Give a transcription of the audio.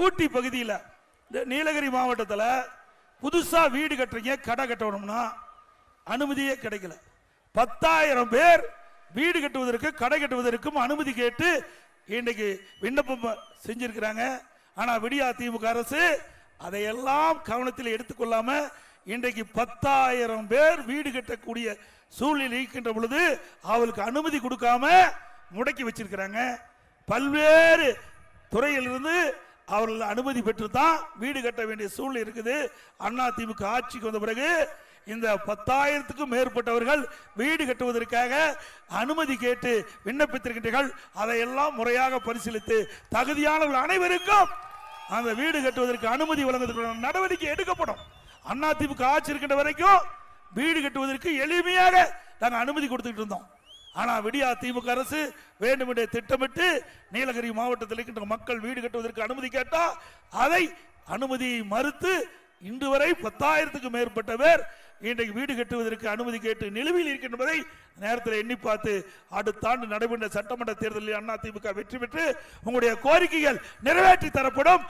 ஊட்டி பகுதியில் நீலகிரி மாவட்டத்தில் புதுசா வீடு கட்டுறீங்க, கடை கட்டணும்னா அனுமதியே கிடைக்கல. 10,000 பேர் வீடு கட்டுவதற்கு கடை கட்டுவதற்கும் அனுமதி கேட்டு இன்றைக்கு விண்ணப்பம் செஞ்சிருக்கிறாங்க. ஆனா விடியா திமுக அரசு அதையெல்லாம் கவனத்தில் எடுத்துக்கொள்ளாம இன்றைக்கு 10,000 பேர் வீடு கட்டக்கூடிய சூழ்நிலை இருக்கின்ற பொழுது அவளுக்கு அனுமதி கொடுக்காம முடக்கி வச்சிருக்கிறாங்க. பல்வேறு துறையிலிருந்து அவர்கள் அனுமதி பெற்று தான் வீடு கட்ட வேண்டிய சூழ்நிலை இருக்குது. அண்ணா திமுக ஆட்சிக்கு வந்த பிறகு இந்த 10,000க்கும் மேற்பட்டவர்கள் வீடு கட்டுவதற்காக அனுமதி கேட்டு விண்ணப்பித்திருக்கின்றீர்கள். அதையெல்லாம் முறையாக பரிசீலித்து தகுதியானவர்கள் அனைவருக்கும் அந்த வீடு கட்டுவதற்கு அனுமதி வழங்குவதற்கு நடவடிக்கை எடுக்கப்படும். அண்ணா திமுக ஆட்சி இருக்கின்ற வரைக்கும் வீடு கட்டுவதற்கு எளிமையாக நாங்கள் அனுமதி கொடுத்துட்டு இருந்தோம். ஆனா விடியா திமுக அரசு வேண்டுமென்றே திட்டமிட்டு நீலகிரி மாவட்டத்தில் இருக்கின்ற மக்கள் வீடு கட்டுவதற்கு அனுமதி கேட்டா அதை அனுமதியை மறுத்து இன்று வரை 10,000க்கும் மேற்பட்ட பேர் இன்றைக்கு வீடு கட்டுவதற்கு அனுமதி கேட்டு நிலுவையில் இருக்கின்றதை நேரத்தில் எண்ணி பார்த்து அடுத்த ஆண்டு நடைபெற்ற சட்டமன்ற தேர்தலில் அண்ணா திமுக வெற்றி பெற்று உங்களுடைய கோரிக்கைகள் நிறைவேற்றி தரப்படும்.